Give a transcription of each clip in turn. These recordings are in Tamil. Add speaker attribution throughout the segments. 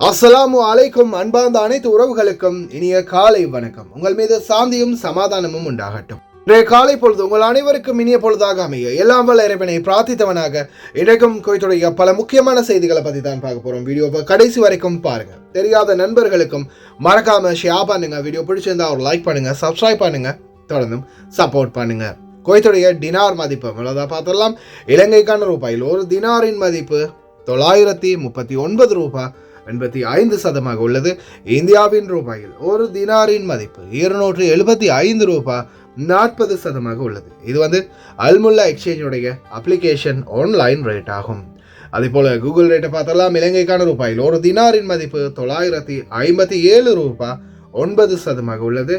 Speaker 1: அஸ்ஸலாமு அலைக்கும் அன்பார்ந்த அனைத்து உறவுகளுக்கும் இனிய காலை வணக்கம். உங்கள் மீது சாந்தியும் சமாதானமும் உண்டாகட்டும். இன்றைய காலை பொழுது உங்கள் அனைவருக்கும் இனிய பொழுதாக அமைய எல்லாம் வல்ல இறைவனை பிரார்த்தித்தவனாக இன்றைக்கும் கோயத்துடைய பல முக்கியமான செய்திகளை பற்றி தான் பார்க்க போகிறோம். வீடியோவை கடைசி வரைக்கும் பாருங்க. தெரியாத நண்பர்களுக்கும் மறக்காம ஷேர் பண்ணுங்க. வீடியோ பிடிச்சிருந்தா ஒரு லைக் பண்ணுங்க, சப்ஸ்கிரைப் பண்ணுங்க, தொடர்ந்தும் சப்போர்ட் பண்ணுங்க. குவைத்துடைய டினார் மதிப்பு அவ்வளோதான் பார்த்துடலாம். இலங்கைக்கான ரூபாயில் ஒரு தினாரின் மதிப்பு 939 ரூபாய் 85 உள்ளது. இந்தியாவின் ரூபாயில் ஒரு தினாரின் மதிப்பு 275 ரூபாய் 40 உள்ளது. இது அல்முல்லா எக்ஸ்சேஞ்சுடைய அப்ளிகேஷன் ஆன்லைன் ரேட் ஆகும். அதே போல கூகுள் ரேட்டை பார்த்தலாம். இலங்கைக்கான ரூபாயில் ஒரு தினாரின் மதிப்பு 957 ரூபாய் 9 உள்ளது.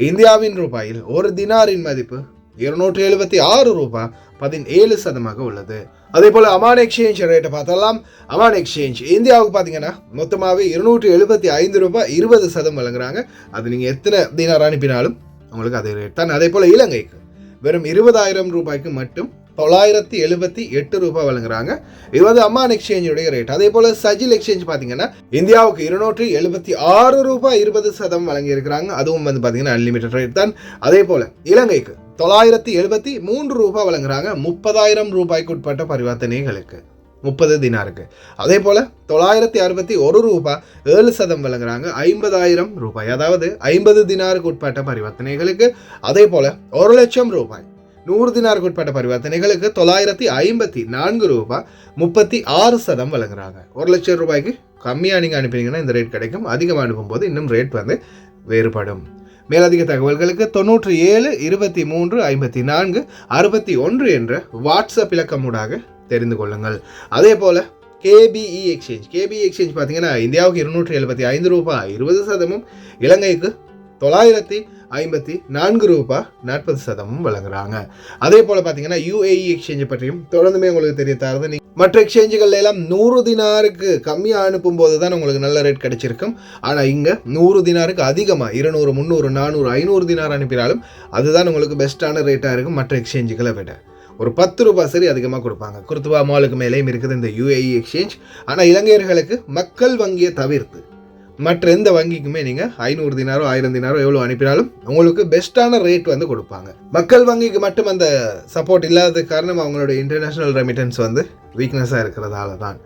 Speaker 1: இந்தியாவின் ரூபாயில் ஒரு தினாரின் மதிப்பு 276 ரூபாய் 17 உள்ளது. அதே போல அமான் எக்ஸ்சேஞ்ச் ரேட்டை பார்த்தலாம். அமான் எக்ஸ்சேஞ்ச் இந்தியாவுக்கு பார்த்தீங்கன்னா மொத்தமாகவே 275 ரூபாய் 20 வழங்குறாங்க. அது நீங்கள் எத்தனை தினார் அனுப்பினாலும் உங்களுக்கு அதே ரேட் தான். அதே போல இலங்கைக்கு வெறும் 20,000 ரூபாய்க்கு மட்டும் 978 ரூபாய் வழங்குறாங்க. இது அம்மான் எக்ஸ்சேஞ்சுடைய ரேட். அதே போல சஜில் எக்ஸ்சேஞ்ச் பார்த்தீங்கன்னா இந்தியாவுக்கு 276 ரூபாய் 20 வழங்கி இருக்கிறாங்க. அதுவும் பார்த்தீங்கன்னா அன்லிமிட்டட் ரேட் தான். அதே போல இலங்கைக்கு 973 ரூபாய் வழங்குறாங்க 30,000 ரூபாய்க்கு உட்பட்ட பரிவர்த்தனைகளுக்கு 30 தினாருக்கு. அதே போல 961 ரூபாய் 7 வழங்குறாங்க 50,000 ரூபாய், அதாவது 50 தினாருக்கு உட்பட்ட பரிவர்த்தனைகளுக்கு. அதே போல 1 லட்சம் ரூபாய் 100 தினாருக்கு உட்பட்ட பரிவர்த்தனைகளுக்கு 954 ரூபாய் 36 வழங்குறாங்க. 1 லட்சம் ரூபாய்க்கு கம்மியாக நீங்கள் அனுப்பினீங்கன்னா இந்த ரேட் கிடைக்கும். அதிகமாக அனுப்பும்போது இன்னும் ரேட் வேறுபடும். மேலதிக தகவல்களுக்கு 97 23 54 61 என்ற வாட்ஸ்அப் இலக்கமூடாக தெரிந்து கொள்ளுங்கள். அதே போல கேபிஇ எக்ஸ்சேஞ்ச் பார்த்தீங்கன்னா இந்தியாவுக்கு 275 ரூபாய் 20 இலங்கைக்கு 954 ரூபாய் 40 வழங்குறாங்க. அதே போல பார்த்தீங்கன்னா யுஏஇ எக்ஸ்சேஞ்சை பற்றியும் தொடர்ந்துமே உங்களுக்கு தெரிய தருது. மற்ற எக்ஸ்சேஞ்சுகள் எல்லாம் 100 தினாருக்கு கம்மியாக அனுப்பும் போது தான் உங்களுக்கு நல்ல ரேட் கிடைச்சிருக்கும். ஆனால் இங்கே 100 தினாருக்கு அதிகமாக 200 300 400 500 தினார் அனுப்பினாலும் அதுதான் உங்களுக்கு பெஸ்ட்டான ரேட்டாக இருக்கும் மற்ற எக்ஸ்சேஞ்சுகளை விட. ஒரு 10 ரூபாய் சரி அதிகமாக கொடுப்பாங்க. குர்துவா மாலுக்கு மேலேயும் இருக்குது இந்த யுஏஇ எக்ஸ்சேஞ்ச். ஆனால் இலங்கையர்களுக்கு மக்கள் வங்கியை தவிர்த்து மற்ற எந்த வங்கிக்குமே நீங்கள் 500 தினாரோ 1000 தினாரோ எவ்வளோ அனுப்பினாலும் உங்களுக்கு பெஸ்ட்டான ரேட் கொடுப்பாங்க. மக்கள் வங்கிக்கு மட்டும் அந்த சப்போர்ட் இல்லாத காரணம் அவங்களுடைய இன்டர்நேஷ்னல் ரெமிட்டன்ஸ் வீக்னஸாக இருக்கிறதால தான்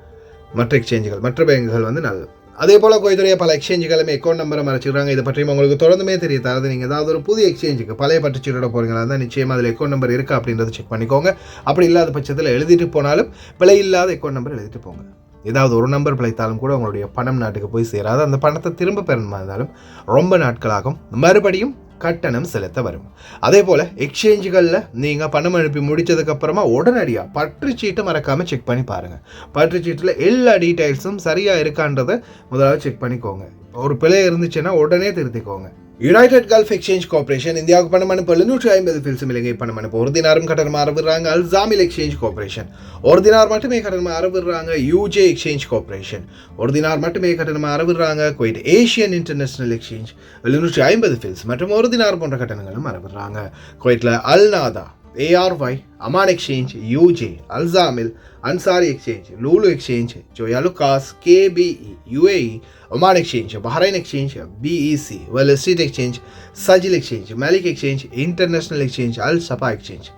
Speaker 1: மற்ற எக்ஸ்சேஞ்சுகள் மற்ற பேங்குகள் நல்லது. அதே போல் கோயத்துடைய பல எக்ஸ்சேஞ்சுகளுமே அக்கௌண்ட் நம்பரை மறைச்சிக்கிறாங்க. இதை பற்றியும் உங்களுக்கு தொடர்ந்துமே தெரிய தரது. நீங்கள் ஏதாவது ஒரு புதிய எக்ஸ்சேஞ்சுக்கு பழைய பட்டுச்சீரோட போகிறீங்களா இருந்தால் நிச்சயமாக அதில் அக்கௌண்ட் நம்பர் இருக்கா அப்படின்றத செக் பண்ணிக்கோங்க. அப்படி இல்லாத பட்சத்தில் எழுதிட்டு போனாலும் பிழை இல்லாத அக்கௌண்ட் நம்பர் எழுதிட்டு போங்க. ஏதாவது ஒரு நம்பர் பிழைத்தாலும் கூட உங்களுடைய பணம் நாட்டுக்கு போய் சேராது. அந்த பணத்தை திரும்ப பெறணுமா இருந்தாலும் ரொம்ப நாட்களாகும். மறுபடியும் கட்டணம் செலுத்த வரும். அதே போல் எக்ஸ்சேஞ்சுகளில் நீங்கள் பணம் அனுப்பி முடித்ததுக்கப்புறமா உடனடியாக பற்றுச்சீட்டை மறக்காமல் செக் பண்ணி பாருங்கள். பற்றுச்சீட்டில் எல்லா டீட்டெயில்ஸும் சரியாக இருக்கான்றதை முதலாவது செக் பண்ணிக்கோங்க. ஒரு பிழை இருந்துச்சுன்னா உடனே திருத்திக்கோங்க. யுனைடெட் கல்ஃப் எக்ஸ்சேஞ்ச் கார்பரேஷன் இந்தியாவுக்கு பணம் அனுப்ப 750 ஃபில்ஸும் இலங்கை பணம் அனுப்ப 1 தினாரும் கட்டணமாக அறவிடுறாங்க. அல்சாமில் எக்ஸ்சேஞ்ச் கார்பரேஷன் 1 தினார் மட்டுமே கட்டணமாக அறவிடுறாங்க. யூஜே எக்ஸ்சேஞ்ச் கார்பரேஷன் 1 தினார் மட்டுமே கட்டணமாக அறவிடுறாங்க. Kuwait Asian international exchange 750 fils மற்றும் 1 தினார் போன்ற கட்டணங்களும் அறவிடுறாங்க. குவைட்டில் அல்நாதா, ARY, அமான் எக்ஸ்சேஞ்ச், யூஜே, அல்சாமில், Ansari exchange, Lulu exchange, Joyalukkas, கேபிஇ, UAE, Oman exchange, Bahrain exchange, BEC, Wall Street exchange, சஜில் எக்ஸ்சேஞ்ச், மேலிக் எக்ஸ்சேஞ்ச், இன்டர்நேஷனல் எக்ஸ்சேஞ்ச், அல் சபா எக்ஸ்சேஞ்ச்,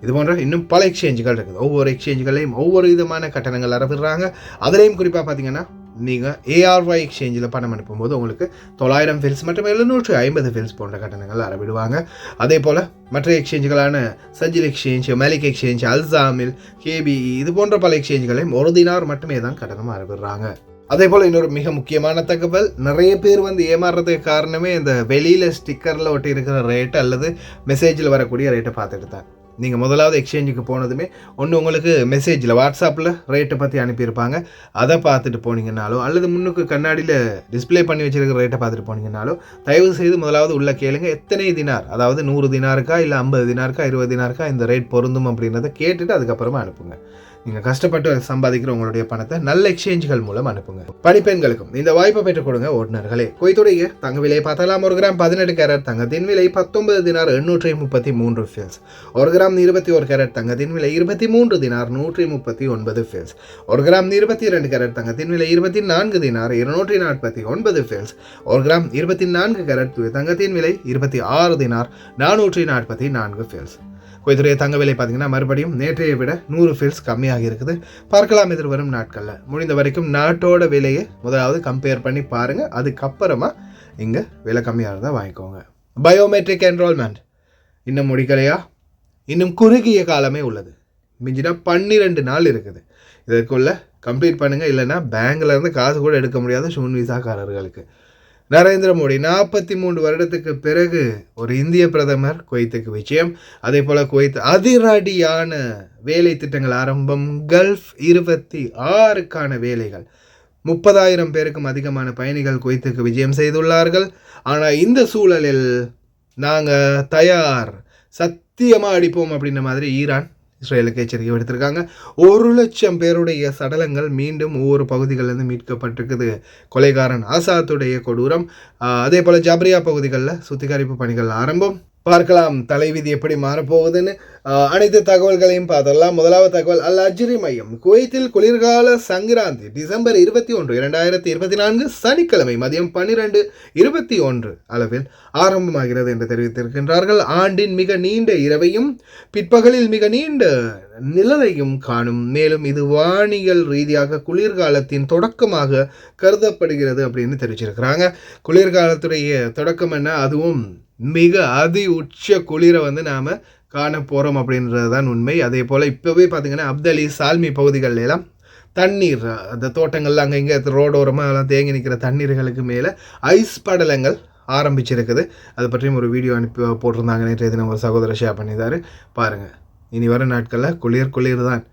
Speaker 1: இது போன்ற இன்னும் பல எக்ஸ்சேஞ்சுகள் இருக்குது. ஒவ்வொரு எக்ஸ்சேஞ்சுகளையும் ஒவ்வொரு விதமான கட்டணங்கள் அறவிடுறாங்க. அதுலேயும் குறிப்பாக பார்த்தீங்கன்னா நீங்கள் ARY எக்ஸ்சேஞ்சில் பணம் அனுப்பும்போது உங்களுக்கு 900 ஃபில்ஸ் மற்றும் 750 ஃபில்ஸ் போன்ற கட்டணங்கள் அறவிடுவாங்க. அதே போல் மற்ற எக்ஸ்சேஞ்சுகளான சஜில் எக்ஸ்சேஞ்ச், மேலிக் எக்ஸ்சேஞ்ச், அல்சாமில், கேபிஇ இது போன்ற பல எக்ஸ்சேஞ்சுகளையும் 1 தினார் மட்டுமே தான் கட்டணம் அறவிடுறாங்க. அதே போல் இன்னொரு மிக முக்கியமான தகவல், நிறைய பேர் ஏமாறுறதுக்கு காரணமே இந்த வெளியில் ஸ்டிக்கரில் ஒட்டி இருக்கிற ரேட்டு அல்லது மெசேஜில் வரக்கூடிய ரேட்டை பார்த்துட்டு தான். நீங்கள் முதலாவது எக்ஸ்சேஞ்சுக்கு போனதுமே ஒன்று உங்களுக்கு மெசேஜில் வாட்ஸ்அப்பில் ரேட்டை பற்றி அனுப்பியிருப்பாங்க. அதை பார்த்துட்டு போனீங்கன்னாலோ அல்லது முன்னுக்கு கண்ணாடியில் டிஸ்பிளே பண்ணி வச்சுருக்கிற ரேட்டை பார்த்துட்டு போனீங்கன்னாலோ தயவு செய்து முதலாவது உள்ள கேளுங்க எத்தனை தினார், அதாவது 100 தினாருக்கா இல்லை 50 தினாருக்கா 20 தினாருக்கா இந்த ரேட் பொருந்தும் அப்படின்றத கேட்டுட்டு அதுக்கப்புறமா அனுப்புங்க. நீங்கள் கஷ்டப்பட்டு சம்பாதிக்கிற உங்களுடைய பணத்தை நல்ல எக்ஸ்சேஞ்சுகள் மூலம் அனுப்புங்க. பணிப்பெண்களுக்கும் இந்த வாய்ப்பை பெற்றுக் கொடுங்க ஓட்டுநர்களே. குவைத்துடைய தங்க விலை பார்த்தலாம். 1 கிராம் 18 கேரட் தங்கத்தின் விலை 19 தினார் 833 ஃபில்ஸ். 1 கிராம் 21 கேரட் தங்கத்தின் விலை 23 தினார் 139 ஃபில்ஸ். 1 கிராம் 22 கேரட் தங்கத்தின் விலை 24 தினார் 249 ஃபில்ஸ். 1 கிராம் 24 கேரட் தங்கத்தின் விலை 26 தினார் 444 ஃபில்ஸ். குவைத்துடைய தங்க விலை பார்த்தீங்கன்னா மறுபடியும் நேற்றைய விட 100 ஃபில்ஸ் கம்மியாக இருக்குது. பார்க்கலாம் எதிர்வரும் நாட்களில். முடிந்த வரைக்கும் நாட்டோட விலையை முதலாவது கம்பேர் பண்ணி பாருங்கள். அதுக்கப்புறமா இங்கே விலை கம்மியாக இருந்தால் வாங்கிக்கோங்க. பயோமெட்ரிக் என்ரோல்மெண்ட் இன்னும் முடிக்கலையா? இன்னும் குறுகிய காலமே உள்ளது. மிஞ்சினா 12 நாள் இருக்குது. இதற்குள்ள கம்ப்ளீட் பண்ணுங்கள். இல்லைன்னா பேங்க்லேருந்து காசு கூட எடுக்க முடியாத ஷூன் விசாக்காரர்களுக்கு. நரேந்திர மோடி 43 வருடத்துக்கு பிறகு ஒரு இந்திய பிரதமர் குவைத்துக்கு விஜயம். அதே போல் குவைத் அதிரடியான வேலை திட்டங்கள் ஆரம்பம். கல்ஃப் 26க்கான வேலைகள். 30,000 பேருக்கும் அதிகமான பயணிகள் குவைத்துக்கு விஜயம் செய்துள்ளார்கள். ஆனால் இந்த சூழலில் நாங்கள் தயார், சத்தியமாக அடிப்போம் அப்படின்ற மாதிரி ஈரான் இஸ்ரேலுக்கு எச்சரிக்கை விடுத்திருக்காங்க. 1,00,000 பேருடைய சடலங்கள் மீண்டும் ஒவ்வொரு பகுதிகளிலிருந்து மீட்கப்பட்டிருக்குது. கொலைகாரன் ஆசாத்துடைய கொடூரம். அதே போல் ஜப்ரியா பகுதிகளில் சுத்திகரிப்பு பணிகள் ஆரம்பம். பார்க்கலாம் தலைவிதி எப்படி மாறப்போகுதுன்னு. அனைத்து தகவல்களையும் பார்த்தரலாம். முதலாவது தகவல், அல் அஜ்ரி மையம். குவைத்தில் குளிர்கால சங்கராந்தி டிசம்பர் 21, 2024 சனிக்கிழமை மதியம் 12:21 அளவில் ஆரம்பமாகிறது என்று தெரிவித்திருக்கின்றார்கள். ஆண்டின் மிக நீண்ட இரவையும் பிற்பகலில் மிக நீண்ட நிழலையும் காணும். மேலும் இது வானியல் ரீதியாக குளிர்காலத்தின் தொடக்கமாக கருதப்படுகிறது அப்படின்னு தெரிவிச்சிருக்கிறாங்க. குளிர்காலத்துடைய தொடக்கம் என்ன? அதுவும் மிக அதி உச்ச குளிரை நாம் காண போகிறோம் அப்படின்றது தான் உண்மை. அதே போல் இப்போவே பார்த்திங்கன்னா அப்தலி சால்மி பகுதிகளில் எல்லாம் தண்ணீர், அந்த தோட்டங்கள்ல அங்கே இங்கே ரோடோரமாக எல்லாம் தேங்கி நிற்கிற தண்ணீர்களுக்கு மேலே ஐஸ் படலங்கள் ஆரம்பிச்சிருக்குது. அது பற்றியும் ஒரு வீடியோ அனுப்பி போட்டிருந்தாங்க. நேற்றைய தினம் ஒரு சகோதரர் ஷேர் பண்ணியிருந்தார். பாருங்கள், இனி வர நாட்களில் குளிர் தான்.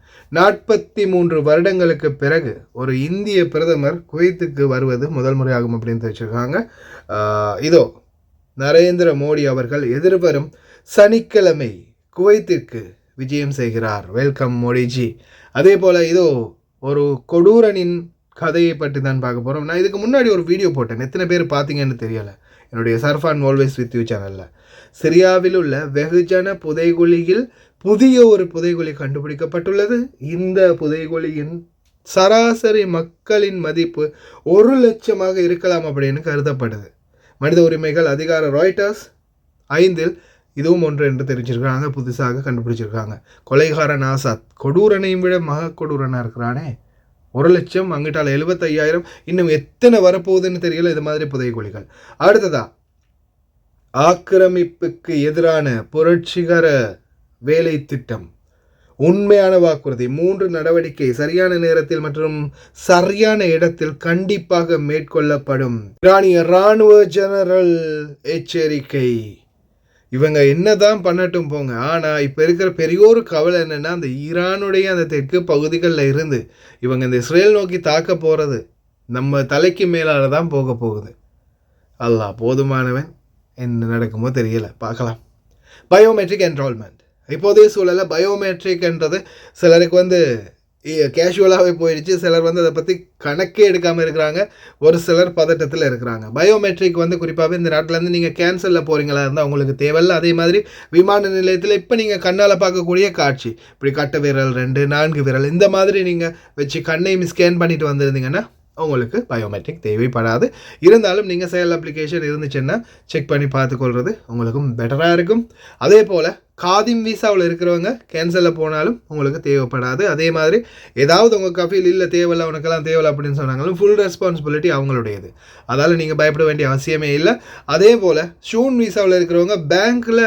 Speaker 1: 43 வருடங்களுக்கு பிறகு ஒரு இந்திய பிரதமர் குவைத்துக்கு வருவது முதல் முறையாகும் அப்படின்னு தெரிவிச்சிருக்காங்க. இதோ நரேந்திர மோடி அவர்கள் எதிர்வரும் சனிக்கிழமை குவைத்திற்கு விஜயம் செய்கிறார். வெல்கம் மோடிஜி. அதே போல் இதோ ஒரு கொடூரனின் கதையை பற்றி தான் பார்க்க போகிறோம். நான் இதுக்கு முன்னாடி ஒரு வீடியோ போட்டேன். எத்தனை பேர் பார்த்தீங்கன்னு தெரியலை. என்னுடைய சர்ஃபான் ஆல்வேஸ் வித் யூ சேனலில் சிரியாவில் உள்ள வெகுஜன புதைகுழியில் புதிய ஒரு புதைகுழி கண்டுபிடிக்கப்பட்டுள்ளது. இந்த புதைகுழியின் சராசரி மக்களின் மதிப்பு 1,00,000 இருக்கலாம் அப்படின்னு கருதப்படுது. மனித உரிமைகள் அதிகார ராய்ட்டர்ஸ் 5 இதுவும் ஒன்று என்று தெரிஞ்சிருக்கிறாங்க. புதுசாக கண்டுபிடிச்சிருக்காங்க. கொலைகாரன் ஆசாத் கொடூரனையும் விட மக கொடூரனாக இருக்கிறானே. 1,00,000 அங்கிட்டால் 75,000. இன்னும் எத்தனை வரப்போகுதுன்னு தெரியல இது மாதிரி புதைகுழிகள். அடுத்ததா ஆக்கிரமிப்புக்கு எதிரான புரட்சிகர வேலை திட்டம். உண்மையான வாக்குறுதி. 3 நடவடிக்கை சரியான நேரத்தில் மற்றும் சரியான இடத்தில் கண்டிப்பாக மேற்கொள்ளப்படும். ஈரானிய இராணுவ ஜெனரல் எச்சரிக்கை. இவங்க என்னதான் பண்ணட்டும் போங்க. ஆனால் இப்போ இருக்கிற பெரியோரு கவலை என்னென்னா, அந்த ஈரானுடைய அந்த தெற்கு பகுதிகளில் இருந்து இவங்க இந்த இஸ்ரேல் நோக்கி தாக்க போகிறது நம்ம தலைக்கு மேலால் தான் போக போகுது. அல்லாஹ் போதுமானவன். என்ன நடக்குமோ தெரியல, பார்க்கலாம். Biometric enrolment. இப்போதைய சூழலில் பயோமெட்ரிக்ன்றது சிலருக்கு கேஷுவலாகவே போயிடுச்சு. சிலர் அதை பற்றி கணக்கே எடுக்காமல் இருக்கிறாங்க. ஒரு சிலர் பதட்டத்தில் இருக்கிறாங்க. பயோமெட்ரிக் குறிப்பாகவே இந்த நாட்டிலேருந்து நீங்கள் கேன்சலில் போகிறீங்களா இருந்தால் உங்களுக்கு தேவையில்லை. அதே மாதிரி விமான நிலையத்தில் இப்போ நீங்கள் கண்ணால் பார்க்கக்கூடிய காட்சி, இப்படி கட்டை விரல் 2, 4 விரல் இந்த மாதிரி நீங்கள் வச்சு கண்ணையும் ஸ்கேன் பண்ணிட்டு வந்திருந்தீங்கன்னா உங்களுக்கு பயோமெட்ரிக் தேவைப்படாது. இருந்தாலும் நீங்கள் செயல் அப்ளிகேஷன் இருந்துச்சுன்னா செக் பண்ணி பார்த்துக்கொள்வது உங்களுக்கும் பெட்டராக இருக்கும். அதே போல் காதிம் விசாவில் இருக்கிறவங்க கேன்சலில் போனாலும் உங்களுக்கு தேவைப்படாது. அதே மாதிரி ஏதாவது உங்கள் கஃபீல் இல்லை தேவையில்லை உனக்கெல்லாம் தேவையில்லை அப்படின்னு சொன்னாங்களும் ஃபுல் ரெஸ்பான்சிபிலிட்டி அவங்களுடையது. அதால் நீங்கள் பயப்பட வேண்டிய அவசியமே இல்லை. அதே போல் ஷூன் விசாவில் இருக்கிறவங்க பேங்க்கில்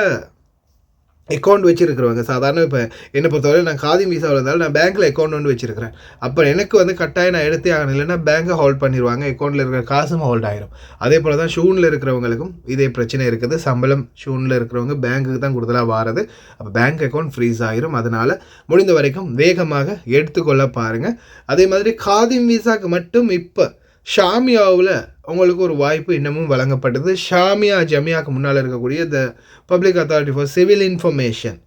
Speaker 1: அக்கௌண்ட் வச்சுருக்கிறவங்க, சாதாரண இப்போ என்னை பொறுத்தவரை நான் காதிம் விசாவில் இருந்தாலும் நான் பேங்க்கில் அக்கௌண்ட் வச்சுருக்கிறேன். அப்போ எனக்கு கட்டாயம் நான் எடுத்தே ஆகணும். இல்லைன்னா பேங்கை ஹோல்ட் பண்ணிடுவாங்க. அக்கௌண்ட்டில் இருக்கிற காசும் ஹோல்ட் ஆகிரும். அதே போல் தான் ஷூனில் இருக்கிறவங்களுக்கும் இதே பிரச்சனை இருக்குது. சம்பளம் ஷூனில் இருக்கிறவங்க பேங்க்குக்கு தான் கூடுதலாக வாரது. அப்போ பேங்க் அக்கௌண்ட் ஃப்ரீஸ் ஆகிரும். அதனால் முடிந்த வரைக்கும் வேகமாக எடுத்துக்கொள்ள பாருங்கள். அதே மாதிரி காதிம் விசாவுக்கு மட்டும் இப்போ ஷாமியாவில் உங்களுக்கு ஒரு வாய்ப்பு இன்னமும் வழங்கப்பட்டது. ஷாமியா ஜமியாவுக்கு முன்னால் இருக்கக்கூடிய the public authority for civil information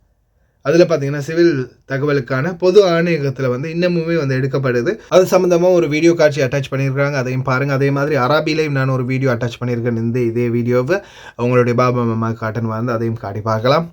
Speaker 1: அதில் பார்த்தீங்கன்னா சிவில் தகவலுக்கான பொது ஆணையகத்தில் வந்து இன்னமுமே வந்து எடுக்கப்படுது. அது சம்மந்தமாக ஒரு வீடியோ காட்சி அட்டாச் பண்ணியிருக்காங்க, அதையும் பாருங்கள். அதே மாதிரி அராபிலையும் நான் ஒரு வீடியோ அட்டாச் பண்ணியிருக்கேன். இதே வீடியோவை உங்களுடைய பாபா மாமா காட்டன் வந்து அதையும் காட்டி பார்க்கலாம்.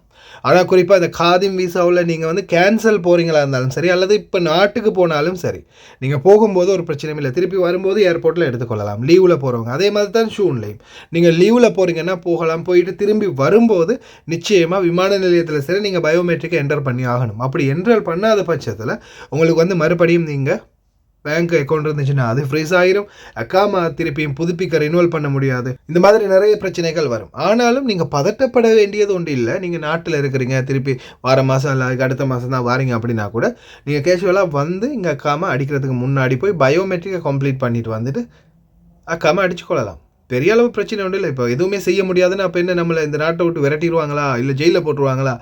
Speaker 1: ஆனால் குறிப்பாக இந்த காதிம் விசாவில் நீங்கள் வந்து கேன்சல் போகிறீங்களா இருந்தாலும் சரி, அல்லது இப்போ நாட்டுக்கு போனாலும் சரி, நீங்கள் போகும்போது ஒரு பிரச்சனையும் இல்லை, திருப்பி வரும்போது ஏர்போர்ட்டில் எடுத்துக்கொள்ளலாம். லீவில் போகிறவங்க அதே மாதிரி தான் ஷூன்லையும் நீங்கள் லீவில் போகிறீங்கன்னா போகலாம். போயிட்டு திரும்பி வரும்போது நிச்சயமாக விமான நிலையத்தில் சரி நீங்கள் பயோமெட்ரிக்கை என்டர் பண்ணி ஆகணும். அப்படி என்டர் பண்ணாத பட்சத்தில் உங்களுக்கு வந்து மறுபடியும் நீங்கள் பேங்க் அக்கௌண்ட் இருந்துச்சுன்னா அது ஃப்ரீஸ் ஆகிரும். அக்காமா திருப்பியும் புதுப்பிக்க ரினுவல் பண்ண முடியாது. இந்த மாதிரி நிறைய பிரச்சனைகள் வரும். ஆனாலும் நீங்கள் பதட்டப்பட வேண்டியது ஒன்று இல்லை. நீங்கள் நாட்டில் இருக்கிறீங்க, திருப்பி வார மாதம் இல்லை அடுத்த மாதம் தான் வாரீங்க அப்படின்னா கூட நீங்கள் கேஷுவலாக வந்து இங்கே அக்காமா அடிக்கிறதுக்கு முன்னாடி போய் பயோமெட்ரிக்கை கம்ப்ளீட் பண்ணிட்டு வந்துட்டு அக்காமா அடிச்சுக்கொள்ளலாம். பெரிய அளவு பிரச்சனை ஒன்றும் இல்லை. இப்போ எதுவுமே செய்ய முடியாதுன்னு அப்போ என்ன நம்மளை இந்த நாட்டை விட்டு விரட்டிடுவாங்களா, இல்லை ஜெயிலில் போட்டுருவாங்களா,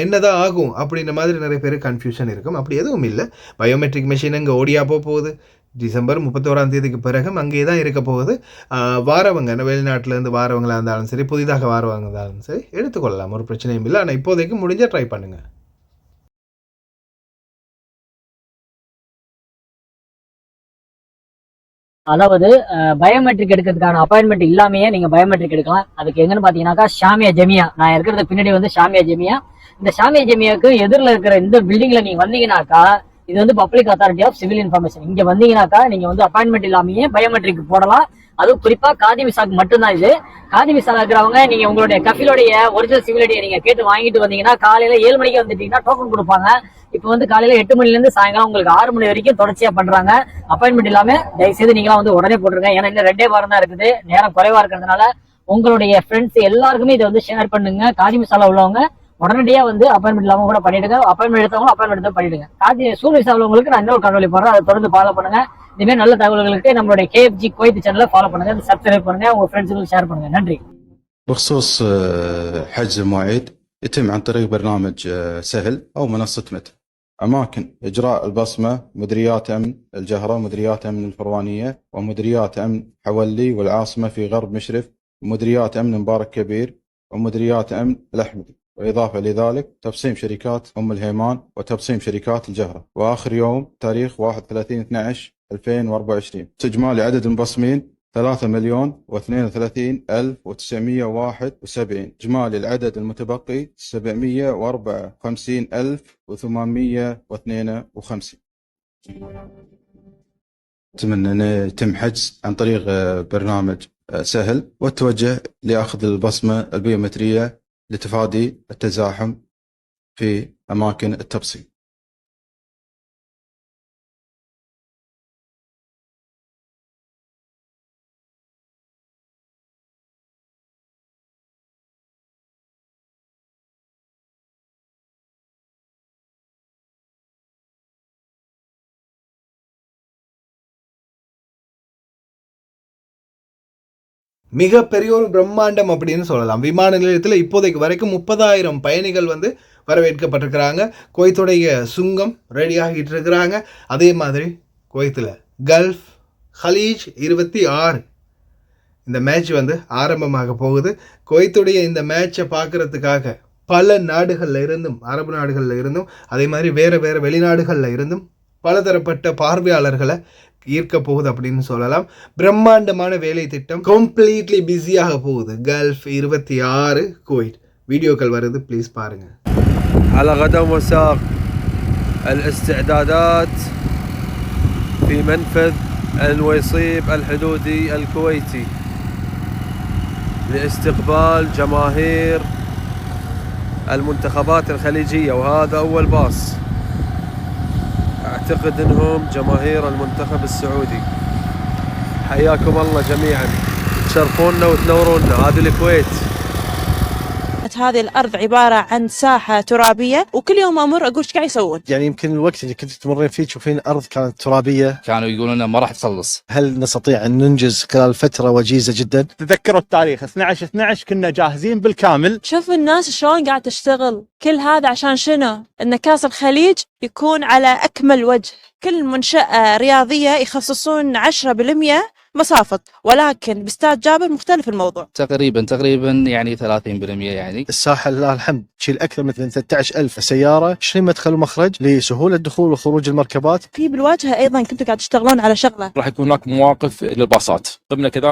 Speaker 1: என்ன தான் ஆகும் அப்படின்ற மாதிரி நிறைய பேர் கன்ஃபியூஷன் இருக்கும். அப்படி எதுவும் இல்லை. பயோமெட்ரிக் மிஷின் இங்கே ஓடியா போகுது. டிசம்பர் 31 பிறகு அங்கே தான் இருக்க போகுது. வாரவங்க வெளிநாட்டிலேருந்து வாரவங்களாக இருந்தாலும் சரி, புதிதாக வாரவங்க இருந்தாலும் சரி எடுத்துக்கொள்ளலாம், ஒரு பிரச்சனையும் இல்லை. ஆனால் இப்போதைக்கு முடிஞ்சால் ட்ரை பண்ணுங்கள்.
Speaker 2: அதாவது பயோமெட்ரிக் எடுக்கிறதுக்கான அப்பாயின்மெண்ட் இல்லாமையே நீங்க பயோமெட்ரிக் எடுக்கலாம். அதுக்கு எங்கன்னு பாத்தீங்கன்னாக்கா ஷாமியா ஜெமியா, நான் இருக்கிறது பின்னாடி வந்து ஷாமியா ஜெமியா. இந்த ஷாமியா ஜெமியாவுக்கு எதிரில் இருக்கிற இந்த பில்டிங்ல நீங்க வந்தீங்கன்னாக்கா இது வந்து public authority of civil information. இங்க வந்தீங்கன்னாக்கா நீங்க வந்து அப்பாயின்மெண்ட் இல்லாமையே பயோமெட்ரிக் போடலாம். அதுவும் குறிப்பா காதி விசாக்கு மட்டும்தான் இது. காதி விசால இருக்கிறவங்க நீங்க உங்களுடைய கஃபிலோடைய ஒரிஜினல் சிவில் ஐடியை நீங்க கேட்டு வாங்கிட்டு வந்தீங்கன்னா காலையில 7 மணிக்கு வந்துட்டீங்கன்னா டோக்கன் கொடுப்பாங்க. இப்போ வந்து காலையில 8 மணில இருந்து சாயங்காலம் உங்களுக்கு 6 மணி வரைக்கும் தொடர்ச்சியா பண்றாங்க. அப்பாயின்மெண்ட் இல்லாம தயவுசெய்து நீங்களாம் வந்து உடனே போட்டுருங்க. ஏன்னா இன்னும் 2 வாரம் தான் இருக்குது, நேரம் குறைவா இருக்கிறதுனால உங்களுடைய ஃப்ரெண்ட்ஸ் எல்லாருக்குமே இதை வந்து ஷேர் பண்ணுங்க. காதி விசால உள்ளவங்க உடனடியா வந்து அப்பாயின்மெண்ட் இல்லாம கூட பண்ணிடுங்க. அப்பாயின்மெண்ட் எடுத்தவங்க அப்பாயின்மெண்ட் எடுத்து பண்ணிடுங்க. காதி சூழ் விசா உள்ளவங்களுக்கு நான் இன்னொரு காணொலி போடுறேன், அதை தொடர்ந்து ஃபாலோ பண்ணுங்க. இதுவே நல்ல தகவல்களுக்கு நம்மளுடைய KFG குவைத் சேனலை ஃபாலோ பண்ணுங்க, சப்ஸ்கிரைப் பண்ணுங்க, உங்க ஃப்ரெண்ட்ஸுக்கு ஷேர் பண்ணுங்க. நன்றி.
Speaker 3: بخصوص حجز المواعيد يتم عن طريق برنامج سهل أو منصة متر. أماكن إجراء البصمة مديريات أمن الجهرة، مديريات أمن الفروانية، ومديريات أمن حولي والعاصمة في غرب مشرف، ومديريات أمن مبارك كبير، ومديريات أمن الأحمدي. وإضافة لذلك تبصيم شركات أم الهيمان وتبصيم شركات الجهرة. وآخر يوم تاريخ 31/12/2024. إجمالي عدد المبصمين 3,032,971. إجمالي العدد المتبقي 754,852. أتمنى أن يتم حجز عن طريق برنامج سهل والتوجه لأخذ البصمة البيومترية لتفادي التزاحم في أماكن التبصيم.
Speaker 1: மிகப்பெரிய ஒரு பிரம்மாண்டம் அப்படின்னு சொல்லலாம். விமான நிலையத்தில் இப்போதைக்கு வரைக்கும் 30,000 பயணிகள் வந்து வரவேற்கப்பட்டிருக்கிறாங்க. குவைத்துடைய சுங்கம் ரெடியாகிட்டு இருக்கிறாங்க. அதே மாதிரி குவைத்தில் கல்ஃப் ஹலீஜ் 26 இந்த மேட்ச் வந்து ஆரம்பமாக போகுது. குவைத்துடைய இந்த மேட்சை பார்க்குறதுக்காக பல நாடுகளில் இருந்தும், அரபு நாடுகளில் இருந்தும், அதே மாதிரி வேறு வேறு வெளிநாடுகளில் இருந்தும் பலதரப்பட்ட பார்வையாளர்களை ஈர்க்க போகுது அப்படின்னு சொல்லலாம். பிரம்மாண்டமான வேலை திட்டம் கம்ப்ளீட்லி பிஸியாக போகுது. கல்ஃப் 26 குவைத் வீடியோக்கள் வருது, ப்ளீஸ் பாருங்க.
Speaker 4: على غدا وساق الاستعدادات في منفذ الويصيب الحدودي الكويتي لاستقبال جماهير المنتخبات الخليجية، وهذا أول باص. أعتقد أنهم جماهير المنتخب السعودي. حياكم الله جميعا، تشرفونا وتنورونا. هذه الكويت.
Speaker 5: هذه الأرض عبارة عن ساحة ترابية، وكل يوم أمر أقول إيش قاعد يسوون.
Speaker 6: يعني يمكن الوقت اللي كنت تمرين فيه تشوفين أرض كانت ترابية،
Speaker 7: كانوا يقولون لنا ما راح تخلص.
Speaker 6: هل نستطيع أن ننجز خلال فترة وجيزة جدا؟
Speaker 8: تذكروا التاريخ 12/12 كنا جاهزين بالكامل.
Speaker 5: شوف الناس شلون قاعد تشتغل، كل هذا عشان شنو؟ إن كأس الخليج يكون على أكمل وجه. كل منشأة رياضية يخصصون 10% مصافط، ولكن باستاد جابر مختلف الموضوع.
Speaker 7: تقريبا يعني 30% يعني.
Speaker 6: الساحة لله الحمد تشيل أكثر من 13,000 سيارة، 20 مدخل ومخرج لسهولة دخول وخروج المركبات.
Speaker 5: في بالواجهة أيضا كنتوا قاعد تشتغلون على شغلة،
Speaker 7: راح يكون هناك مواقف للباصات ضمن كذا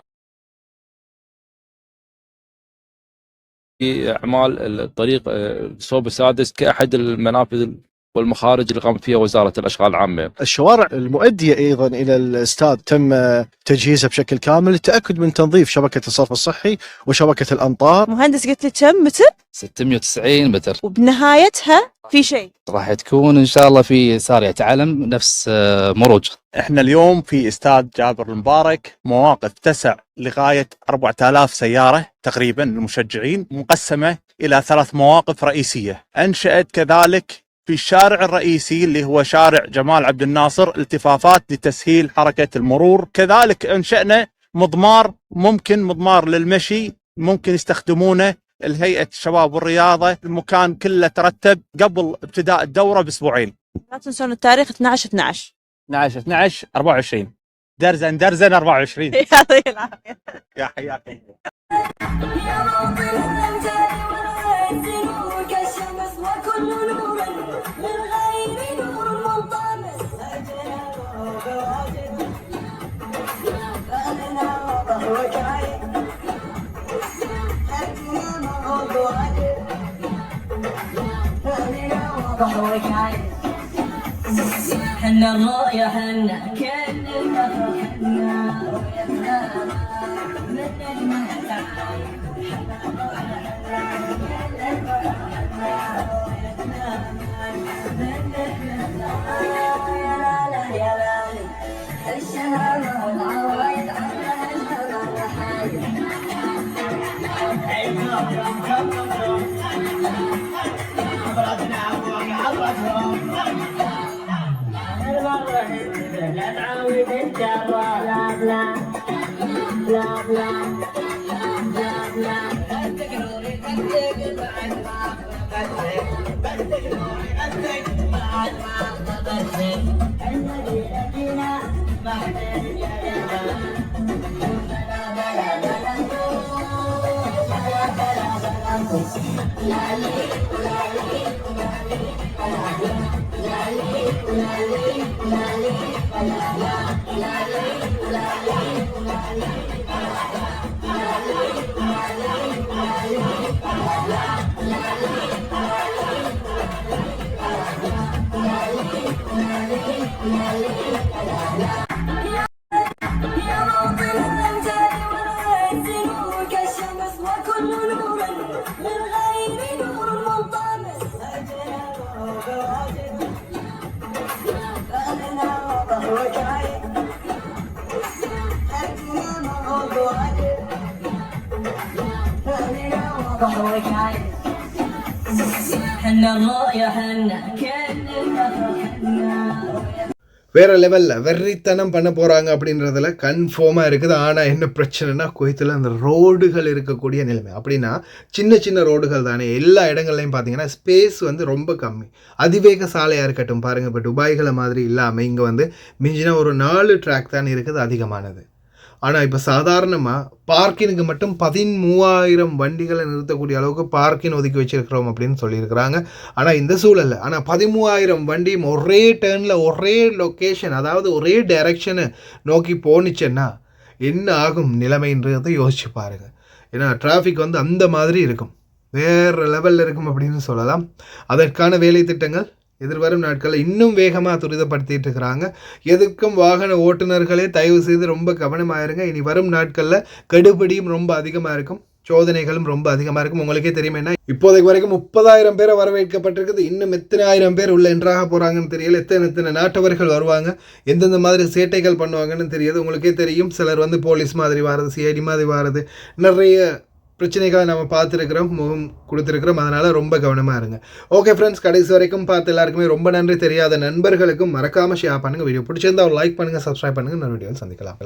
Speaker 7: في أعمال الطريق الصوب السادس كأحد المنافذ والمخارج اللي قامت فيها وزارة الأشغال العامة.
Speaker 6: الشوارع المؤدية أيضا إلى الاستاد تم تجهيزها بشكل كامل للتأكد من تنظيف شبكة الصرف الصحي وشبكة الأمطار.
Speaker 5: مهندس قلت لي كم متر؟
Speaker 7: 690 متر.
Speaker 5: وبنهايتها في شيء
Speaker 7: راح تكون إن شاء الله في سارية علم نفس مروج.
Speaker 8: احنا اليوم في استاد جابر المبارك مواقف تسع لغاية 4000 سيارة تقريبا للمشجعين، مقسمة إلى 3 مواقف رئيسية. أنشأت كذلك في الشارع الرئيسي اللي هو شارع جمال عبد الناصر التفافات لتسهيل حركة المرور. كذلك أنشأنا مضمار للمشي ممكن يستخدمونه الهيئة الشباب والرياضة. المكان كله ترتب قبل ابتداء الدورة بأسبوعين.
Speaker 5: لا تنسون التاريخ 12/12
Speaker 8: 24 درزن 24.
Speaker 5: يعطيك العافية.
Speaker 8: يا حياكم.
Speaker 9: حنا الرؤيا حنا كلنا حنا
Speaker 1: வேற லெவலில் வெறித்தனம் பண்ண போகிறாங்க அப்படின்றதுல கன்ஃபார்மாக இருக்குது. ஆனால் என்ன பிரச்சனைனா குவைத்தில் அந்த ரோடுகள் இருக்கக்கூடிய நிலைமை அப்படின்னா சின்ன சின்ன ரோடுகள் தானே. எல்லா இடங்கள்லையும் பார்த்தீங்கன்னா ஸ்பேஸ் வந்து ரொம்ப கம்மி. அதிவேக சாலையாக இருக்கட்டும் பாருங்கள், இப்போ துபாய்களை மாதிரி இல்லாமல் இங்கே வந்து மிஞ்சினா ஒரு 4 ட்ராக் தான் இருக்குது அதிகமானது. ஆனால் இப்போ சாதாரணமாக பார்க்கினுக்கு மட்டும் 13,000 வண்டிகளை நிறுத்தக்கூடிய அளவுக்கு பார்க்கின் ஒதுக்கி வச்சுருக்கிறோம் அப்படின்னு சொல்லியிருக்கிறாங்க. ஆனால் இந்த சூழலில் 13,000 வண்டியும் ஒரே டேர்னில் ஒரே லொக்கேஷன், அதாவது ஒரே டைரக்ஷனை நோக்கி போனிச்சேன்னா என்ன ஆகும் நிலைமைன்றதை யோசிச்சு பாருங்கள். ஏன்னா டிராஃபிக் வந்து அந்த மாதிரி இருக்கும், வேறு லெவலில் இருக்கும் அப்படின்னு சொல்லலாம். அதற்கான வேலை திட்டங்கள் எதிர்வரும் நாட்களில் இன்னும் வேகமாக துரிதப்படுத்திட்டு இருக்கிறாங்க. எதுக்கும் வாகன ஓட்டுநர்களே தயவு செய்து ரொம்ப கவனமாயிருங்க. இனி வரும் நாட்களில் கெடுபிடியும் ரொம்ப அதிகமாக இருக்கும், சோதனைகளும் ரொம்ப அதிகமாக இருக்கும். உங்களுக்கே தெரியுமேனா இப்போதைக்கு வரைக்கும் 30,000 பேரை வரவேற்கப்பட்டிருக்குது. இன்னும் எத்தனை ஆயிரம் பேர் உள்ள என்றாக போகிறாங்கன்னு தெரியல. எத்தனை நாட்டவர்கள் வருவாங்க, எந்தெந்த மாதிரி சேட்டைகள் பண்ணுவாங்கன்னு தெரியாது. உங்களுக்கே தெரியும், சிலர் வந்து போலீஸ் மாதிரி வாரது, சிஐடி மாதிரி வாரது, நிறைய பிரச்சனைகளை நம்ம பார்த்துருக்குறோம், முகம் கொடுத்துருக்குறோம். அதனால் ரொம்ப கவனமாக இருங்க. ஓகே ஃப்ரெண்ட்ஸ், கடைசி வரைக்கும் பார்த்து எல்லாருக்குமே ரொம்ப நன்றி. தெரியாத நண்பர்களுக்கும் மறக்காமல் ஷேர் பண்ணுங்கள். வீடியோ பிடிச்சிருந்தா ஒரு லைக் பண்ணுங்கள், சப்ஸ்கிரைப் பண்ணுங்கள். இன்னொரு வீடியோவில் சந்திக்கலாம்.